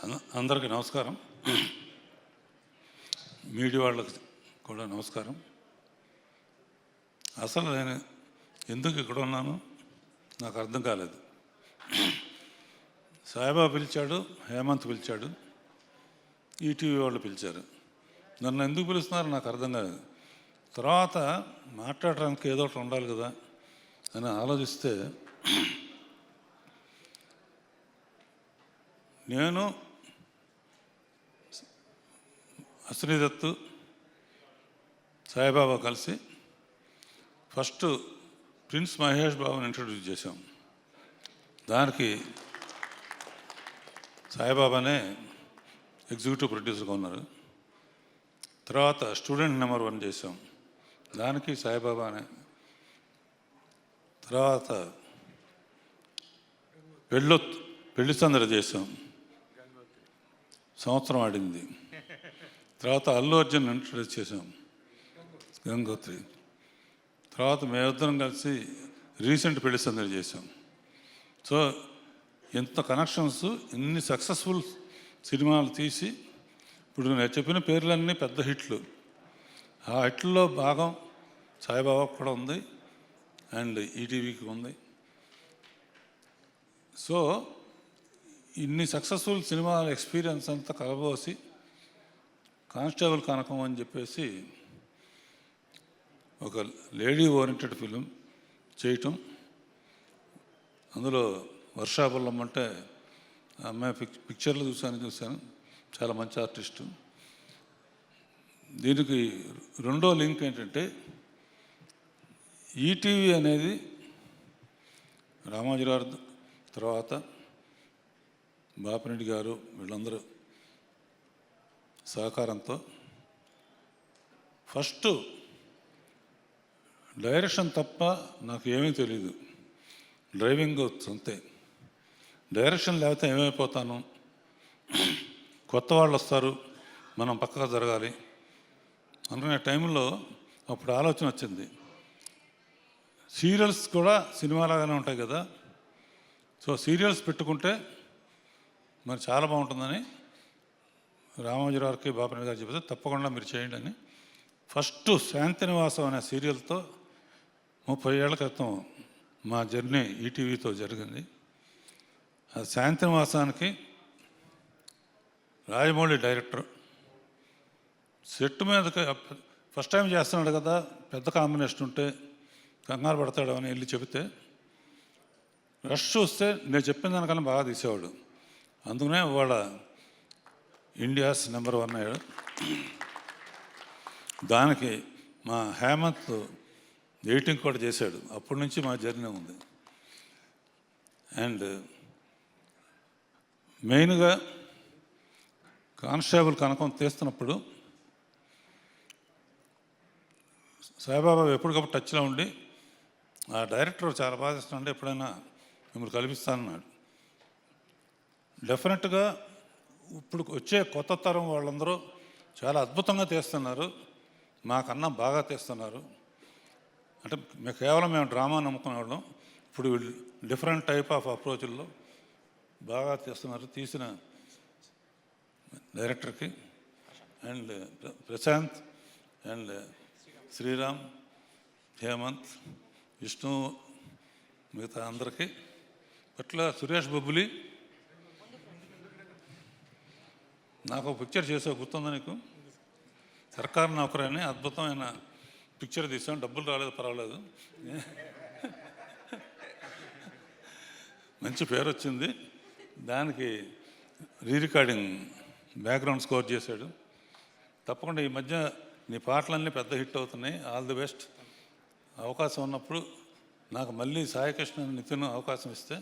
అందరికీ నమస్కారం. మీడియా వాళ్ళకి కూడా నమస్కారం. అసలు నేను ఎందుకు ఇక్కడ ఉన్నాను నాకు అర్థం కాలేదు. సాయిబాబా పిలిచాడు, హేమంత్ పిలిచాడు, ఈటీవీ వాళ్ళు పిలిచారు. నన్ను ఎందుకు పిలుస్తున్నారు నాకు అర్థం కాలేదు. తర్వాత మాట్లాడడానికి ఏదో ఒకటి ఉండాలి కదా అని ఆలోచిస్తే నేను అశ్రీదత్తు సాయిబాబా కలిసి ఫస్ట్ ప్రిన్స్ మహేష్ బాబుని ఇంట్రడ్యూస్ చేశాం. దానికి సాయిబాబానే ఎగ్జిక్యూటివ్ ప్రొడ్యూసర్గా ఉన్నారు. తర్వాత స్టూడెంట్ నెంబర్ 1 చేసాం, దానికి సాయిబాబానే. తర్వాత పెళ్ళి సందడి చేసాం, సంవత్సరం ఆడింది. తర్వాత అల్లు అర్జున్ ఇంట్రడ్యూస్ చేసాం, గంగోత్రి. తర్వాత మేమిద్దరం కలిసి రీసెంట్ పెళ్లి సందడి చేసాం. సో ఎంత కనెక్షన్స్, ఇన్ని సక్సెస్ఫుల్ సినిమాలు తీసి ఇప్పుడు నేను చెప్పిన పేర్లన్నీ పెద్ద హిట్లు. ఆ హిట్లో భాగం సాయిబాబా కూడా ఉంది అండ్ ఈటీవీకి ఉంది. సో ఇన్ని సక్సెస్ఫుల్ సినిమాల ఎక్స్పీరియన్స్ అంతా కలబోసి కానిస్టేబుల్ కనకం అని చెప్పేసి ఒక లేడీ ఓరియంటెడ్ ఫిలిం చేయటం. అందులో వర్షాపుల్లం అంటే అమ్మాయి పిక్చర్లు చూశాను, చాలా మంచి ఆర్టిస్టు. దీనికి రెండో లింక్ ఏంటంటే ఈటీవీ అనేది రామోజీరావు తర్వాత బాపిరెడ్డి గారు వీళ్ళందరూ సహకారంతో ఫస్ట్ డైరెక్షన్ తప్ప నాకు ఏమీ తెలీదు, డ్రైవింగ్ అంతే. డైరెక్షన్ లేకపోతే ఏమైపోతాను, కొత్త వాళ్ళు వస్తారు, మనం పక్కగా జరగాలి అనుకునే టైంలో అప్పుడు ఆలోచన వచ్చింది, సీరియల్స్ కూడా సినిమాలాగానే ఉంటాయి కదా, సో సీరియల్స్ పెట్టుకుంటే మరి చాలా బాగుంటుందని రామోజీరావుకి బాపిరెడ్డి గారు చెబితే తప్పకుండా మీరు చేయండి అని ఫస్ట్ శాంతినివాసం అనే సీరియల్తో 30 ఏళ్ల క్రితం మా జర్నీ ఈటీవీతో జరిగింది. ఆ శాంతినివాసానికి రాజమౌళి డైరెక్టర్ సెట్ మీదకి ఫస్ట్ టైం చేస్తున్నాడు కదా, పెద్ద కాంబినేషన్ ఉంటే కంగారు పడతాడు అని వెళ్ళి చెబితే రష్ చూస్తే నేను చెప్పిన దానికన్నా బాగా తీసేవాడు. అందుకనే వాళ్ళ ఇండియాస్ నెంబర్ 1 అయ్యాడు. దానికి మా హేమంత్ ఎడిటింగ్ కూడా చేశాడు. అప్పటి నుంచి మా జర్నీ ఉంది. అండ్ మెయిన్గా కానిస్టేబుల్ కనకం తీస్తున్నప్పుడు సాయిబాబా ఎప్పటికప్పుడు టచ్లో ఉండి ఆ డైరెక్టర్ చాలా బాగా చేస్తున్నాడు, ఎప్పుడైనా మిమ్మల్ని కల్పిస్తానన్నాడు. డెఫినెట్గా ఇప్పుడు వచ్చే కొత్త తరం వాళ్ళందరూ చాలా అద్భుతంగా తీస్తున్నారు, మాకన్నా బాగా తీస్తున్నారు. అంటే కేవలం మేము డ్రామా నమ్ముకునేవాళ్ళం, ఇప్పుడు డిఫరెంట్ టైప్ ఆఫ్ అప్రోచ్ల్లో బాగా తీస్తున్నారు. తీసిన డైరెక్టర్కి అండ్ ప్రశాంత్ అండ్ శ్రీరామ్, హేమంత్, విష్ణు, మిగతా అందరికీ. అట్లా సురేష్ బొబ్బులి నాకు ఒక పిక్చర్ చేసావు, గుర్తుందా నీకు? సర్కారు నౌకరని అద్భుతమైన పిక్చర్ తీసాం, డబ్బులు రాలేదు పర్వాలేదు, మంచి పేరు వచ్చింది. దానికి రికార్డింగ్ బ్యాక్గ్రౌండ్ స్కోర్ చేశాడు. తప్పకుండా ఈ మధ్య నీ పాటలన్నీ పెద్ద హిట్ అవుతున్నాయి, ఆల్ ది బెస్ట్. అవకాశం ఉన్నప్పుడు నాకు మళ్ళీ సాయికృష్ణ నితిన్ అవకాశం ఇస్తే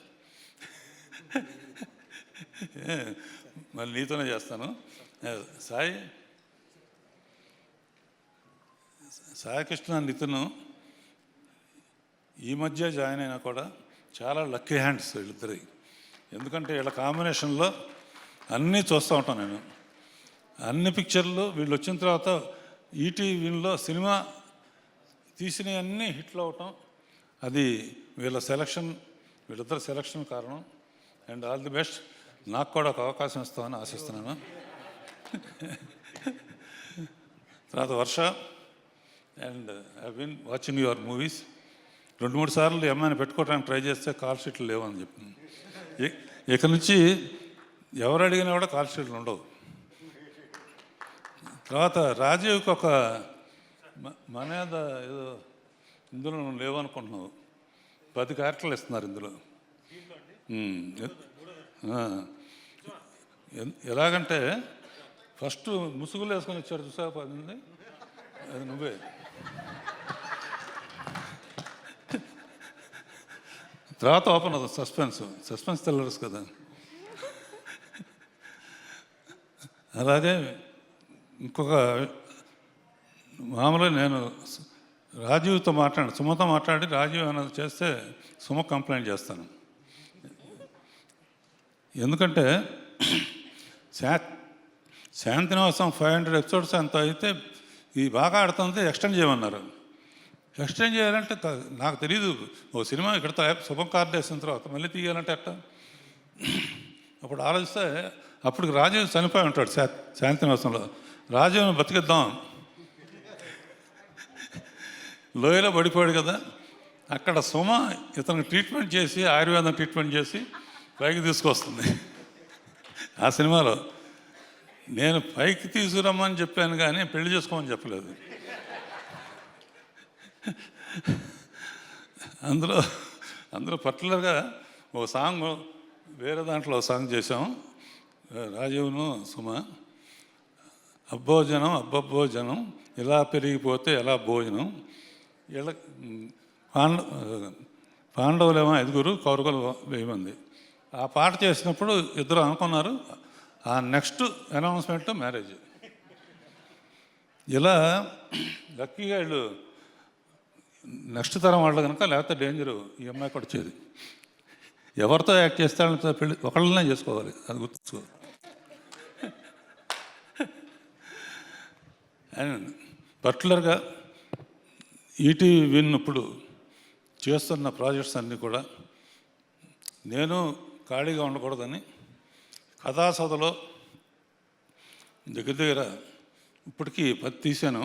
మళ్ళీ నీతోనే చేస్తాను. సాయికృష్ణ నితిన్ ఈ మధ్య జాయిన్ అయినా కూడా చాలా లక్కీ హ్యాండ్స్ వీళ్ళిద్దరి. ఎందుకంటే వీళ్ళ కాంబినేషన్లో అన్నీ చూస్తూ ఉంటాను నేను. అన్ని పిక్చర్లు వీళ్ళు వచ్చిన తర్వాత ఈటీవీలో సినిమా తీసినవన్నీ హిట్లు అవటం, అది వీళ్ళ సెలక్షన్, వీళ్ళిద్దరు సెలక్షన్ కారణం. And all the best. నాకు కూడా ఒక అవకాశం ఇస్తామని ఆశిస్తున్నాను. తర్వాత Varsha, and I been watching your movies. 2-3 సార్లు అమ్మాయిని పెట్టుకోవడానికి ట్రై చేస్తే కాల్ షీట్లు లేవని చెప్పింది. ఇక నుంచి ఎవరు అడిగినా కూడా కాల్ షీట్లు ఉండవు. తర్వాత రాజీవ్కి ఒక మనేద ఏదో ఇందులో నువ్వు లేవనుకుంటున్నావు, 10 క్యారెక్టర్లు ఇస్తున్నారు ఇందులో. ఎలాగంటే ఫస్ట్ ముసుగులు వేసుకొని వచ్చారు చూసా, 10 అది నువ్వే. తర్వాత ఓపెన్ అవుతుంది సస్పెన్స్ థ్రిల్లర్స్ కదా. అలాగే ఇంకొక మామూలుగా నేను రాజీవ్తో సుమతో మాట్లాడి రాజీవ్ అన్నది చేస్తే సుమ కంప్లైంట్ చేస్తాను. ఎందుకంటే శాంతినివాసం 500 ఎపిసోడ్స్ అంత అయితే ఇది బాగా ఆడుతుంది, ఎక్స్టెండ్ చేయమన్నారు. ఎక్స్టెండ్ చేయాలంటే నాకు తెలియదు, ఓ సినిమా ఇక్కడ శుభం కార్డు వేసిన తర్వాత మళ్ళీ తీయాలంటే ఎట్టా. అప్పుడు ఆలోచిస్తే అప్పటికి రాజీవ్ చనిపోయి ఉంటాడు శాంతినివాసంలో. రాజీవ్ని బతికిద్దాం, లోయలో పడిపోయాడు కదా, అక్కడ సుమ ఇతనికి ట్రీట్మెంట్ చేసి, ఆయుర్వేదం ట్రీట్మెంట్ చేసి పైకి తీసుకొస్తుంది. ఆ సినిమాలో నేను పైకి తీసుకురమ్మని చెప్పాను కానీ పెళ్లి చేసుకోమని చెప్పలేదు. అందులో పర్టికులర్గా ఓ సాంగ్, వేరే దాంట్లో సాంగ్ చేసాం రాజీవ్ను సుమ. అబ్బోజనం అబ్బబ్బోజనం ఇలా పెరిగిపోతే ఎలా భోజనం, ఇలా పాండవులేమో 5, కౌరవులు 1000 మంది. ఆ పాట చేసినప్పుడు ఇద్దరు అనుకున్నారు, ఆ నెక్స్ట్ అనౌన్స్మెంట్ మ్యారేజ్. ఇలా లక్కీగా వీళ్ళు నెక్స్ట్ తరం వాళ్ళు కనుక, లేకపోతే డేంజరు ఈ అమ్మాయి కూడా వచ్చేది. ఎవరితో యాక్ట్ చేస్తాడంతో పెళ్ళి ఒకళ్ళనే చేసుకోవాలి, అది గుర్తు. అండ్ పర్టికులర్గా ఈటీవీ విన్నప్పుడు చేస్తున్న ప్రాజెక్ట్స్ అన్నీ కూడా నేను ఖాళీగా ఉండకూడదని కథాసభలో దగ్గర ఇప్పటికీ 10 తీశాను,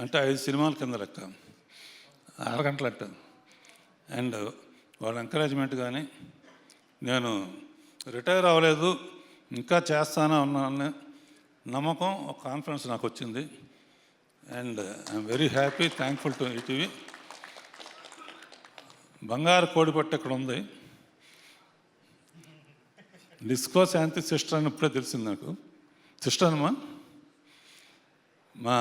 అంటే 5 సినిమాల కింద లెక్క, 6 గంటలట్ట. అండ్ వాళ్ళ ఎంకరేజ్మెంట్ కానీ, నేను రిటైర్ అవ్వలేదు ఇంకా చేస్తానే ఉన్నాను నమ్మకం, ఒక కాన్ఫిడెన్స్ నాకు వచ్చింది. And I'm very happy, thankful to ETV. బంగారు కోడిపట్టు ఇక్కడ ఉంది, డిస్కో శాంతి సిస్టర్ అని ఇప్పుడే తెలిసింది నాకు. సిస్టర్ అమ్మా, మా